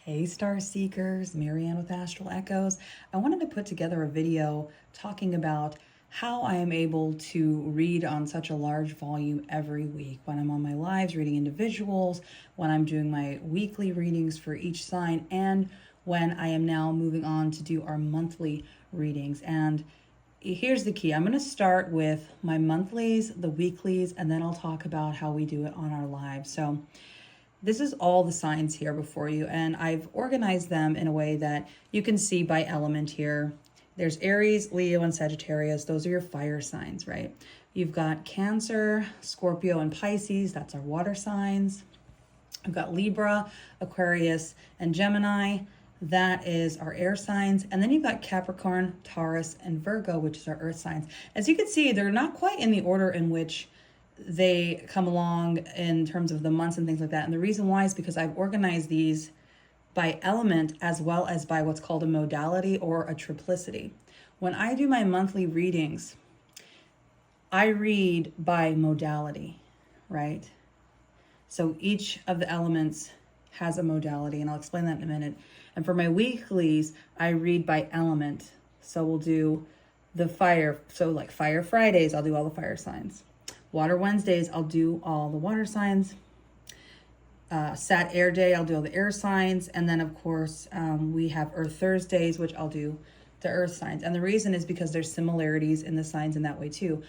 Hey Star Seekers, Marianne with Astral Echoes. I wanted to put together a video talking about how I am able to read on such a large volume every week when I'm on my lives reading individuals, when I'm doing my weekly readings for each sign, and when I am now moving on to do our monthly readings. And here's the key. I'm going to start with my monthlies, the weeklies, and then I'll talk about how we do it on our lives. So this is all the signs here before you, and I've organized them in a way that you can see by element here. There's Aries, Leo, and Sagittarius. Those are your fire signs, right? You've got Cancer, Scorpio, and Pisces. That's our water signs. I've got Libra, Aquarius, and Gemini. That is our air signs. And then you've got Capricorn, Taurus, and Virgo, which is our earth signs. As you can see, they're not quite in the order in which they come along in terms of the months and things like that. And the reason why is because I've organized these by element as well as by what's called a modality or a triplicity. When I do my monthly readings, I read by modality, right? So each of the elements has a modality, and I'll explain that in a minute. And for my weeklies, I read by element. So we'll do the fire. So like Fire Fridays, I'll do all the fire signs. Water Wednesdays, I'll do all the water signs. Sat Air Day, I'll do all the air signs. And then, of course, we have Earth Thursdays, which I'll do the earth signs. And the reason is because there's similarities in the signs in that way, too.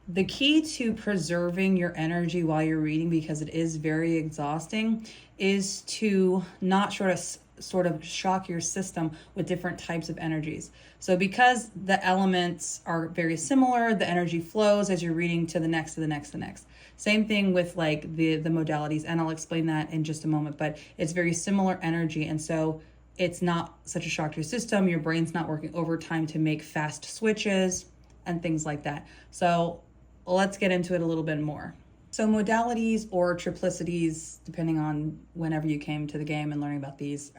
The key to preserving your energy while you're reading, because it is very exhausting, is to not sort of shock your system with different types of energies. So because the elements are very similar, the energy flows as you're reading to the next, to the next, to the next. Same thing with like the modalities, and I'll explain that in just a moment, but it's very similar energy. And so it's not such a shock to your system. Your brain's not working overtime to make fast switches and things like that. So let's get into it a little bit more. So modalities or triplicities, depending on whenever you came to the game and learning about these,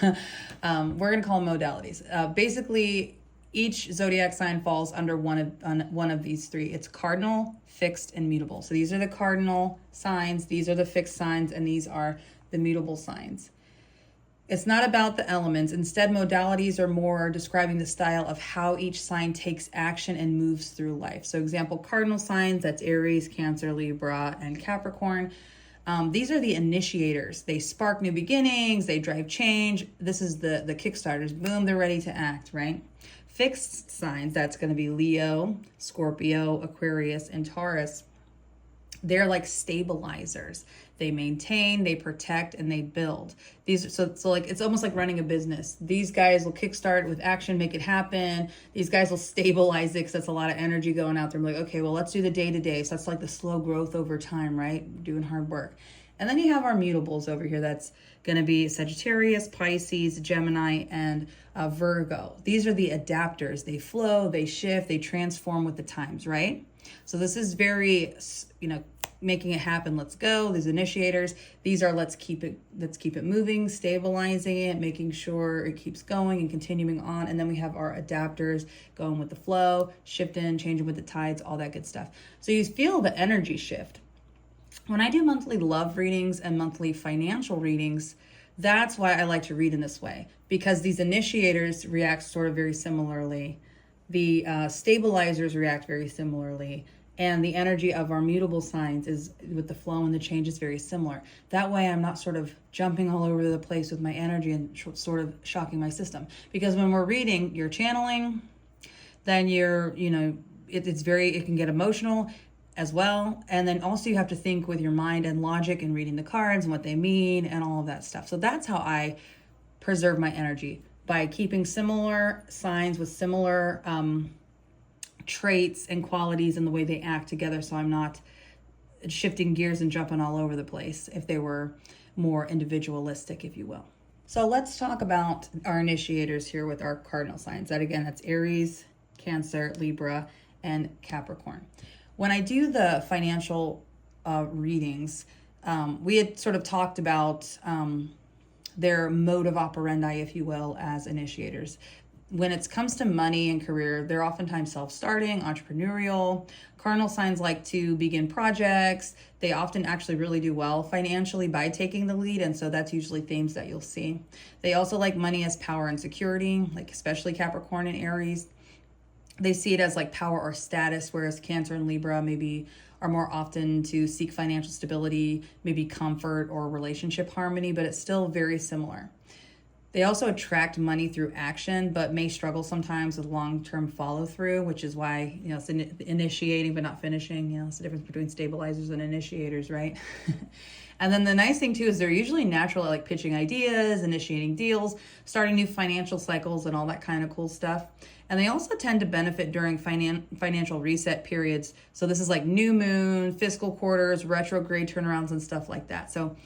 we're going to call them modalities. Basically, each zodiac sign falls under one of these three. It's cardinal, fixed, and mutable. So these are the cardinal signs, these are the fixed signs, and these are the mutable signs. It's not about the elements. Instead, modalities are more describing the style of how each sign takes action and moves through life. So example, cardinal signs, that's Aries, Cancer, Libra, and Capricorn. These are the initiators. They spark new beginnings, they drive change. This is the kickstarters. Boom, they're ready to act, right? Fixed signs, that's going to be Leo, Scorpio, Aquarius, and Taurus. They're like stabilizers. They maintain, they protect, and they build. These so like it's almost like running a business. These guys will kickstart with action, make it happen. These guys will stabilize it because that's a lot of energy going out there. I'm like, okay, well, let's do the day-to-day. So that's like the slow growth over time, right? Doing hard work. And then you have our mutables over here. That's going to be Sagittarius, Pisces, Gemini, and Virgo. These are the adapters. They flow, they shift, they transform with the times, right? So this is very, making it happen. Let's go. These initiators. These are let's keep it moving, stabilizing it, making sure it keeps going and continuing on. And then we have our adapters going with the flow, shifting, changing with the tides, all that good stuff. So you feel the energy shift. When I do monthly love readings and monthly financial readings, that's why I like to read in this way, because these initiators react sort of very similarly. The stabilizers react very similarly. And the energy of our mutable signs is with the flow and the change is very similar. That way I'm not sort of jumping all over the place with my energy and sort of shocking my system. Because when we're reading, you're channeling, then it can get emotional as well. And then also you have to think with your mind and logic and reading the cards and what they mean and all of that stuff. So that's how I preserve my energy, by keeping similar signs with similar traits and qualities and the way they act together, so I'm not shifting gears and jumping all over the place if they were more individualistic, if you will. So let's talk about our initiators here with our cardinal signs. That's Aries, Cancer, Libra, and Capricorn. When I do the financial readings, we had sort of talked about their mode of operandi, if you will, as initiators. When it comes to money and career, they're oftentimes self-starting, entrepreneurial, Cardinal signs like to begin projects. They often actually really do well financially by taking the lead, and so that's usually themes that you'll see. They also like money as power and security, like especially Capricorn and Aries. They see it as like power or status, whereas Cancer and Libra maybe are more often to seek financial stability, maybe comfort or relationship harmony, but it's still very similar. They also attract money through action, but may struggle sometimes with long-term follow-through, which is why, it's initiating but not finishing. It's the difference between stabilizers and initiators, right? And then the nice thing too is they're usually natural at like pitching ideas, initiating deals, starting new financial cycles and all that kind of cool stuff. And they also tend to benefit during financial reset periods. So this is like new moon, fiscal quarters, retrograde turnarounds and stuff like that. So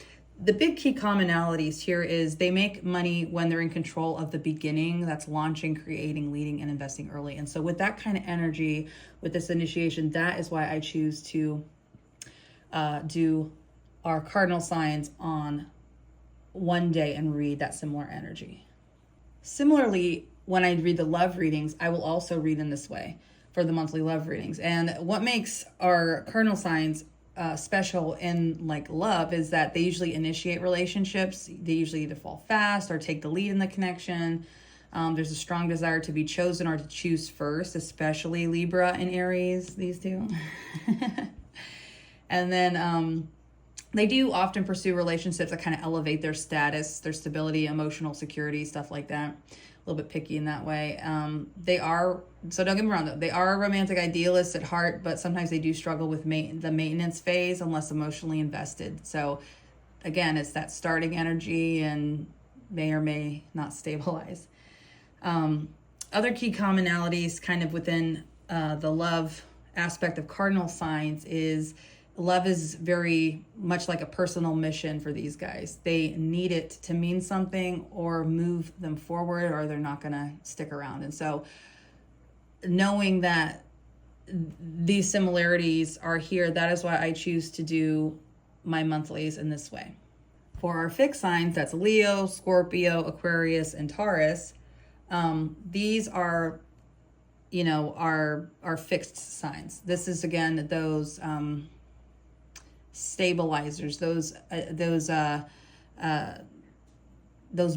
the big key commonalities here is they make money when they're in control of the beginning. That's launching, creating, leading, and investing early. And so with that kind of energy, with this initiation, that is why I choose to do our cardinal signs on one day and read that similar energy. Similarly, when I read the love readings, I will also read in this way for the monthly love readings. And what makes our cardinal signs special in like love is that they usually initiate relationships. They usually either fall fast or take the lead in the connection. There's a strong desire to be chosen or to choose first, especially Libra and Aries, these two. And then they do often pursue relationships that kind of elevate their status, their stability, emotional security, stuff like that. A little bit picky in that way. They are, so don't get me wrong though, they are romantic idealists at heart, but sometimes they do struggle with the maintenance phase unless emotionally invested. So again, it's that starting energy and may or may not stabilize. Other key commonalities kind of within the love aspect of cardinal signs is love is very much like a personal mission for these guys. They need it to mean something or move them forward, or they're not going to stick around. And so knowing that these similarities are here, that is why I choose to do my monthlies in this way. For our fixed signs, that's Leo, Scorpio, Aquarius, and Taurus. These are, our fixed signs. This is again those stabilizers, those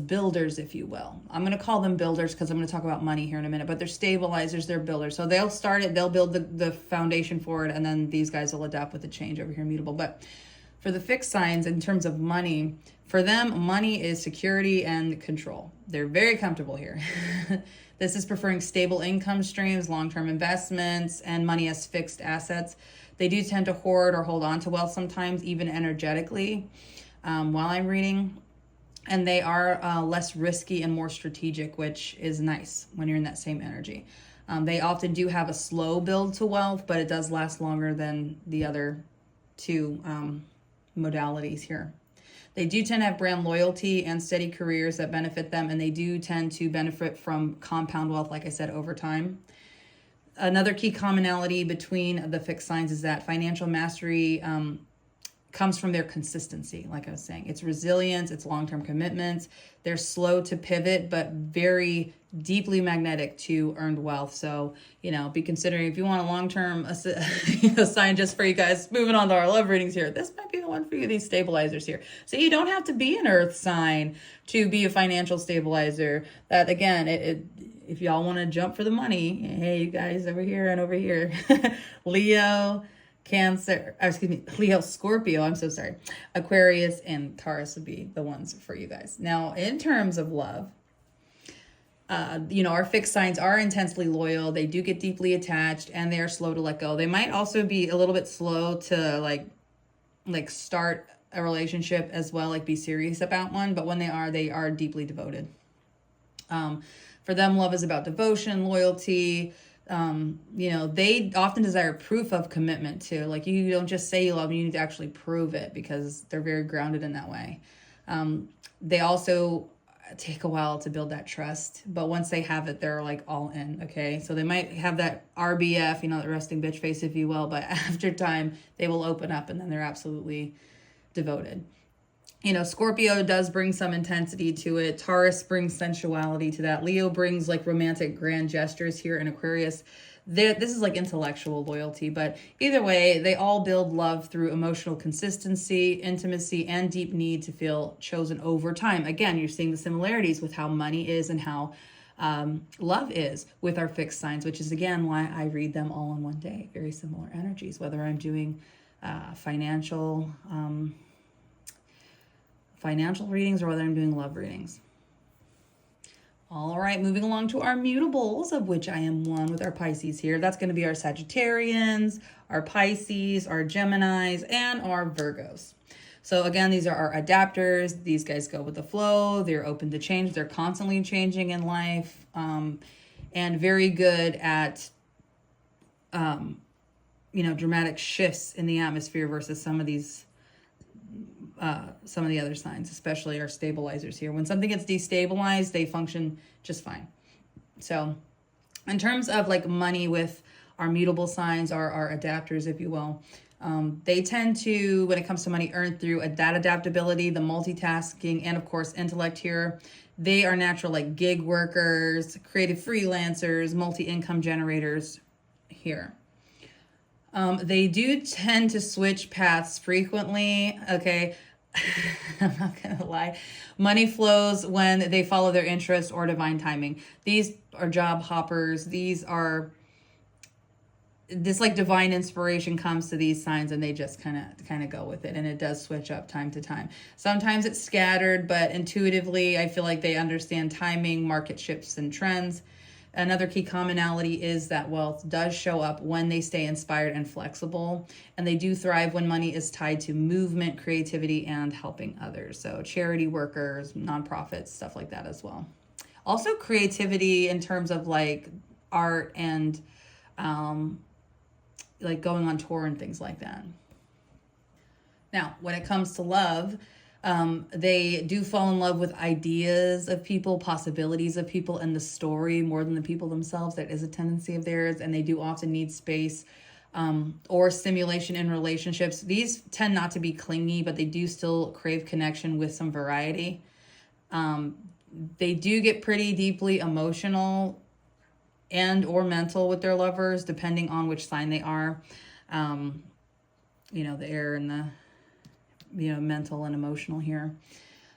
builders, if you will. I'm going to call them builders because I'm going to talk about money here in a minute, but they're stabilizers, they're builders. So they'll start it, they'll build the foundation for it, and then these guys will adapt with the change over here, Mutable. But for the fixed signs, in terms of money, for them, money is security and control. They're very comfortable here. This is preferring stable income streams, long-term investments, and money as fixed assets. They do tend to hoard or hold on to wealth sometimes, even energetically, while I'm reading. And they are less risky and more strategic, which is nice when you're in that same energy. They often do have a slow build to wealth, but it does last longer than the other two modalities here. They do tend to have brand loyalty and steady careers that benefit them, and they do tend to benefit from compound wealth, like I said, over time. Another key commonality between the fixed signs is that financial mastery comes from their consistency. Like I was saying, it's resilience, it's long-term commitments. They're slow to pivot, but very deeply magnetic to earned wealth. So, be considering if you want a long-term sign just for you guys. Moving on to our love readings here. This might be the one for you, these stabilizers here. So you don't have to be an earth sign to be a financial stabilizer. That again, if y'all want to jump for the money, hey, you guys over here and over here, Leo, Leo, Scorpio, I'm so sorry, Aquarius, and Taurus would be the ones for you guys. Now, in terms of love, our fixed signs are intensely loyal. They do get deeply attached, and they are slow to let go. They might also be a little bit slow to like start a relationship as well, like be serious about one. But when they are deeply devoted. For them, love is about devotion, loyalty. They often desire proof of commitment too. Like you don't just say you love them, you need to actually prove it because they're very grounded in that way. They also take a while to build that trust, but once they have it, they're like all in. Okay. So they might have that RBF, that resting bitch face, if you will, but after time they will open up and then they're absolutely devoted. Scorpio does bring some intensity to it. Taurus brings sensuality to that. Leo brings like romantic grand gestures here. And Aquarius, This is like intellectual loyalty, but either way, they all build love through emotional consistency, intimacy, and deep need to feel chosen over time. Again, you're seeing the similarities with how money is and how love is with our fixed signs, which is again why I read them all in one day. Very similar energies, whether I'm doing financial readings or whether I'm doing love readings. All right, moving along to our mutables, of which I am one with our Pisces here. That's going to be our Sagittarians, our Pisces, our Geminis, and our Virgos. So again, these are our adapters. These guys go with the flow. They're open to change. They're constantly changing in life, and very good at, dramatic shifts in the atmosphere versus some of the other signs, especially our stabilizers here. When something gets destabilized, they function just fine. So in terms of like money with our mutable signs, our adapters, if you will, they tend to, when it comes to money, earn through that adaptability, the multitasking, and of course, intellect here. They are natural like gig workers, creative freelancers, multi-income generators here. They do tend to switch paths frequently. Okay. I'm not going to lie. Money flows when they follow their interest or divine timing. These are job hoppers. This like divine inspiration comes to these signs and they just kind of go with it. And it does switch up time to time. Sometimes it's scattered, but intuitively, I feel like they understand timing, market shifts, and trends. Another key commonality is that wealth does show up when they stay inspired and flexible, and they do thrive when money is tied to movement, creativity, and helping others. So charity workers, nonprofits, stuff like that as well. Also creativity in terms of like art and like going on tour and things like that. Now, when it comes to love, they do fall in love with ideas of people, possibilities of people, and the story more than the people themselves. That is a tendency of theirs, and they do often need space or stimulation in relationships. These tend not to be clingy, but they do still crave connection with some variety. They do get pretty deeply emotional and or mental with their lovers, depending on which sign they are. The air and the mental and emotional here.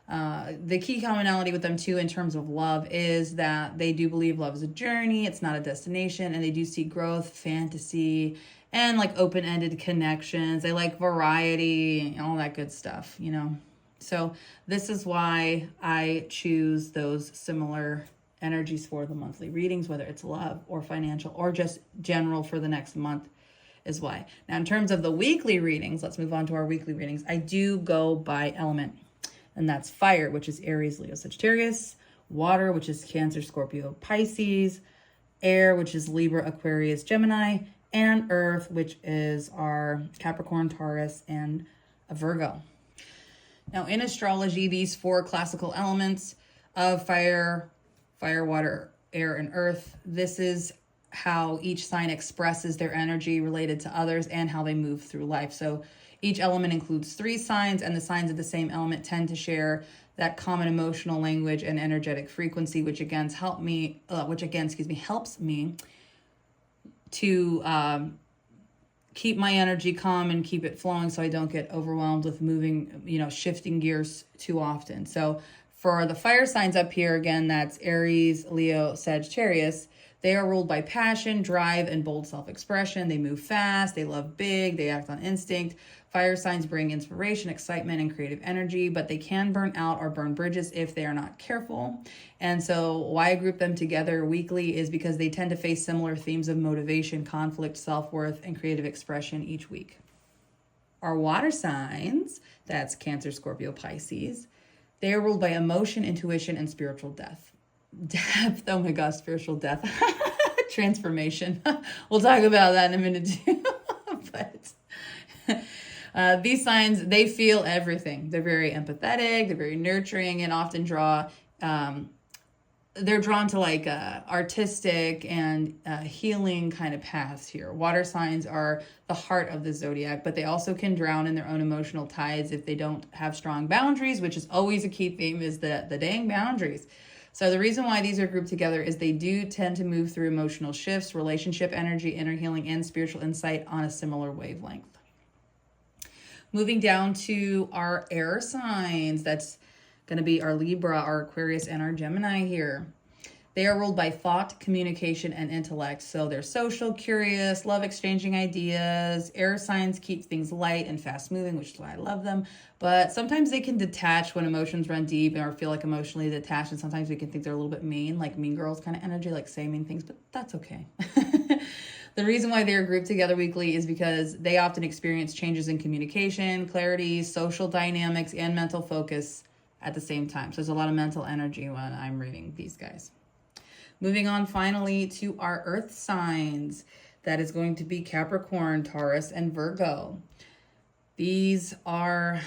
The key commonality with them too in terms of love is that they do believe love is a journey, it's not a destination, and they do seek growth, fantasy, and like open-ended connections. They like variety, all that good stuff, So this is why I choose those similar energies for the monthly readings, whether it's love or financial or just general for the next month. Is why. Now, in terms of the weekly readings, let's move on to our weekly readings. I do go by element, and that's fire, which is Aries, Leo, Sagittarius, water, which is Cancer, Scorpio, Pisces, air, which is Libra, Aquarius, Gemini, and earth, which is our Capricorn, Taurus, and a Virgo. Now, in astrology, these four classical elements of fire, water, air, and earth, this is how each sign expresses their energy related to others and how they move through life. So each element includes 3 signs, and the signs of the same element tend to share that common emotional language and energetic frequency, which helps me to keep my energy calm and keep it flowing so I don't get overwhelmed with moving, shifting gears too often. So for the fire signs up here, again, that's Aries, Leo, Sagittarius. They are ruled by passion, drive, and bold self-expression. They move fast, they love big, they act on instinct. Fire signs bring inspiration, excitement, and creative energy, but they can burn out or burn bridges if they are not careful. And so why I group them together weekly is because they tend to face similar themes of motivation, conflict, self-worth, and creative expression each week. Our water signs, that's Cancer, Scorpio, Pisces, they are ruled by emotion, intuition, and spiritual depth. Oh my gosh, spiritual depth. Transformation. We'll talk about that in a minute too. But these signs, they feel everything. They're very empathetic, they're very nurturing, and often they're drawn to like artistic and healing kind of paths here. Water signs are the heart of the zodiac, but they also can drown in their own emotional tides if they don't have strong boundaries, which is always a key theme, is the dang boundaries. So the reason why these are grouped together is they do tend to move through emotional shifts, relationship energy, inner healing, and spiritual insight on a similar wavelength. Moving down to our air signs, that's going to be our Libra, our Aquarius, and our Gemini here. They are ruled by thought, communication, and intellect. So they're social, curious, love exchanging ideas. Air signs keep things light and fast moving, which is why I love them. But sometimes they can detach when emotions run deep or feel like emotionally detached. And sometimes we can think they're a little bit mean, like mean girls kind of energy, like saying mean things, but that's okay. The reason why they are grouped together weekly is because they often experience changes in communication, clarity, social dynamics, and mental focus at the same time. So there's a lot of mental energy when I'm reading these guys. Moving on finally to our earth signs. That is going to be Capricorn, Taurus, and Virgo. These are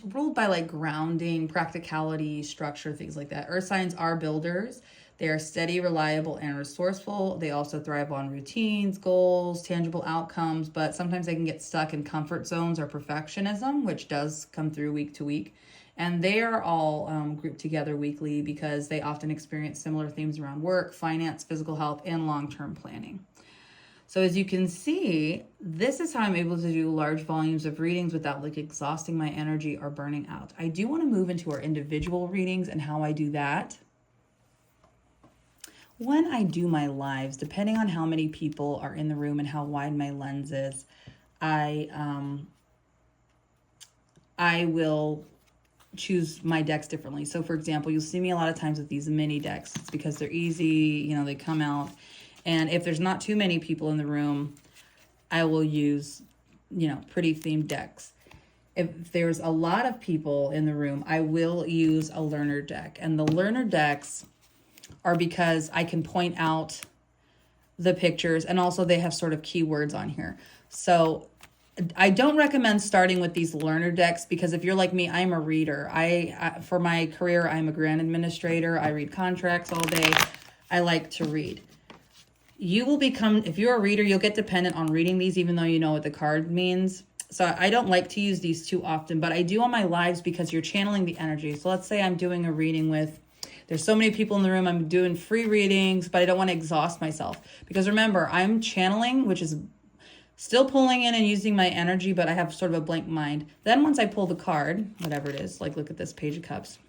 ruled by like grounding, practicality, structure, things like that. Earth signs are builders. They are steady, reliable, and resourceful. They also thrive on routines, goals, tangible outcomes, but sometimes they can get stuck in comfort zones or perfectionism, which does come through week to week. And they are all grouped together weekly because they often experience similar themes around work, finance, physical health, and long-term planning. So as you can see, this is how I'm able to do large volumes of readings without like exhausting my energy or burning out. I do want to move into our individual readings and how I do that. When I do my lives, depending on how many people are in the room and how wide my lens is, I will choose my decks differently. So for example, you'll see me a lot of times with these mini decks. It's because they're easy, you know, they come out. And if there's not too many people in the room, I will use, you know, pretty themed decks. If there's a lot of people in the room, I will use a learner deck. And the learner decks are because I can point out the pictures and also they have sort of keywords on here. So I don't recommend starting with these learner decks because if you're like me, I'm a reader. I for my career, I'm a grant administrator. I read contracts all day. I like to read. You will become, if you're a reader, you'll get dependent on reading these even though you know what the card means. So I don't like to use these too often, but I do on my lives because you're channeling the energy. So let's say I'm doing a reading with, there's so many people in the room, I'm doing free readings, but I don't want to exhaust myself. Because remember, I'm channeling, which is still pulling in and using my energy, but I have sort of a blank mind. Then once I pull the card, whatever it is, like look at this Page of Cups.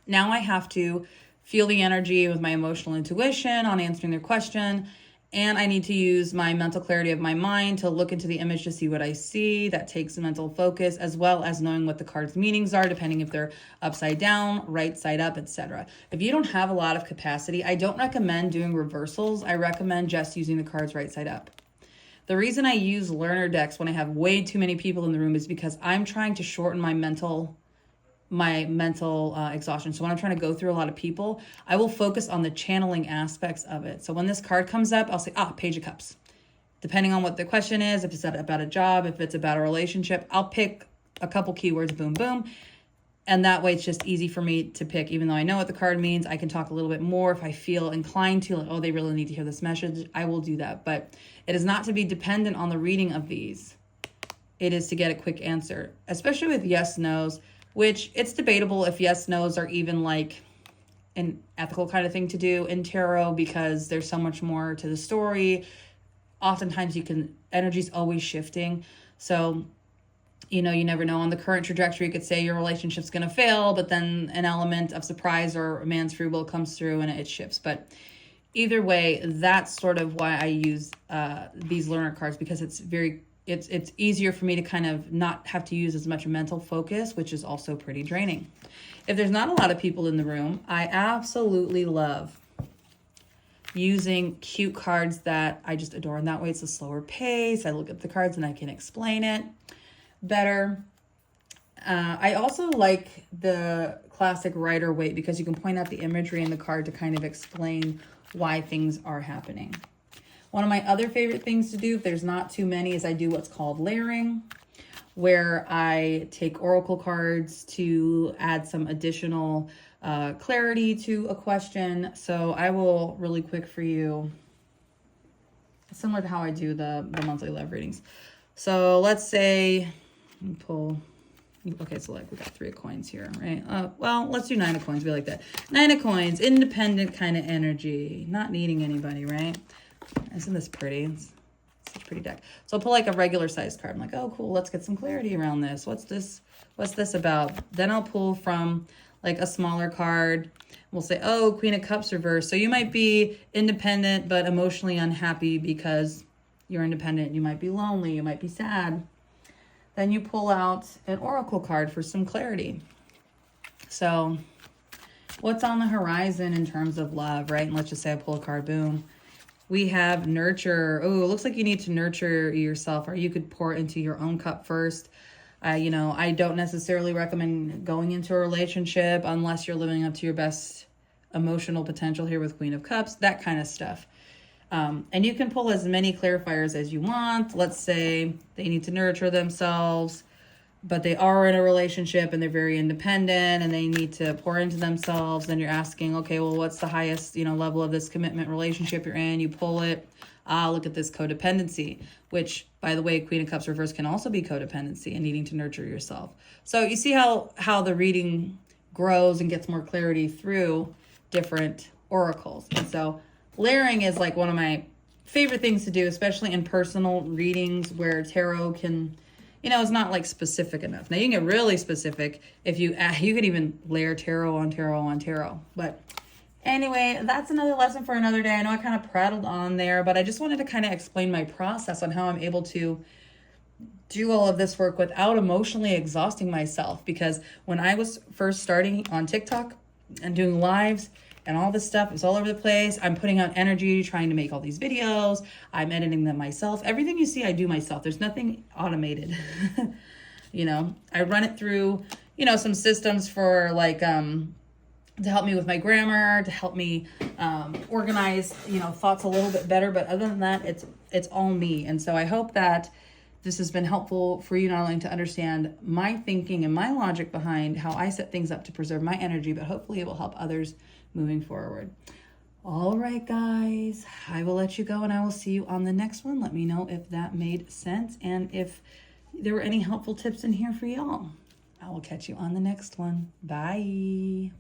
Now I have to feel the energy with my emotional intuition on answering their question. And I need to use my mental clarity of my mind to look into the image to see what I see. That takes mental focus, as well as knowing what the card's meanings are, depending if they're upside down, right side up, etc. If you don't have a lot of capacity, I don't recommend doing reversals. I recommend just using the cards right side up. The reason I use learner decks when I have way too many people in the room is because I'm trying to shorten my mental exhaustion. So when I'm trying to go through a lot of people, I will focus on the channeling aspects of it. So when this card comes up, I'll say, Page of Cups. Depending on what the question is, if it's about a job, if it's about a relationship, I'll pick a couple keywords, boom, boom. And that way it's just easy for me to pick. Even though I know what the card means, I can talk a little bit more. If I feel inclined to, like, they really need to hear this message, I will do that. But it is not to be dependent on the reading of these. It is to get a quick answer, especially with yes, no's, which it's debatable if yes, no's are even like an ethical kind of thing to do in tarot because there's so much more to the story. Oftentimes energy's always shifting. So, you never know. On the current trajectory, you could say your relationship's going to fail, but then an element of surprise or a man's free will comes through and it shifts. But either way, that's sort of why I use these learner cards, because it's easier for me to kind of not have to use as much mental focus, which is also pretty draining. If there's not a lot of people in the room, I absolutely love using cute cards that I just adore. And that way it's a slower pace. I look at the cards and I can explain it better. I also like the classic Rider-Waite because you can point out the imagery in the card to kind of explain why things are happening. One of my other favorite things to do, if there's not too many, is I do what's called layering, where I take oracle cards to add some additional clarity to a question. So I will really quick for you, similar to how I do the monthly love readings. So let's say, let me pull Okay, so like we got 3 of coins here, right? Well, let's do 9 of coins. We like that. 9 of coins, independent kind of energy, not needing anybody, right? Isn't this pretty? It's such a pretty deck. So I'll pull like a regular sized card. I'm like, oh, cool. Let's get some clarity around this. What's this? What's this about? Then I'll pull from like a smaller card. We'll say, oh, Queen of Cups reversed. So you might be independent, but emotionally unhappy because you're independent. You might be lonely. You might be sad. Then you pull out an oracle card for some clarity. So what's on the horizon in terms of love, right? And let's just say I pull a card, boom. We have nurture. Oh, it looks like you need to nurture yourself, or you could pour into your own cup first. You know, I don't necessarily recommend going into a relationship unless you're living up to your best emotional potential here with Queen of Cups, that kind of stuff. And you can pull as many clarifiers as you want. Let's say they need to nurture themselves, but they are in a relationship and they're very independent and they need to pour into themselves. Then you're asking, okay, well, what's the highest, level of this commitment relationship you're in? You pull it. Look at this codependency, which, by the way, Queen of Cups reverse can also be codependency and needing to nurture yourself. So you see how the reading grows and gets more clarity through different oracles. And so layering is like one of my favorite things to do, especially in personal readings where tarot can, it's not like specific enough. Now you can get really specific if you could even layer tarot on tarot on tarot. But anyway, that's another lesson for another day. I know I kind of prattled on there, but I just wanted to kind of explain my process on how I'm able to do all of this work without emotionally exhausting myself. Because when I was first starting on TikTok and doing lives and all this stuff, it was all over the place. I'm putting out energy, trying to make all these videos. I'm editing them myself. Everything you see, I do myself. There's nothing automated. I run it through, some systems for like, to help me with my grammar, to help me organize, thoughts a little bit better. But other than that, it's all me. And so I hope that this has been helpful for you not only to understand my thinking and my logic behind how I set things up to preserve my energy, but hopefully it will help others moving forward. All right, guys, I will let you go and I will see you on the next one. Let me know if that made sense and if there were any helpful tips in here for y'all. I will catch you on the next one. Bye.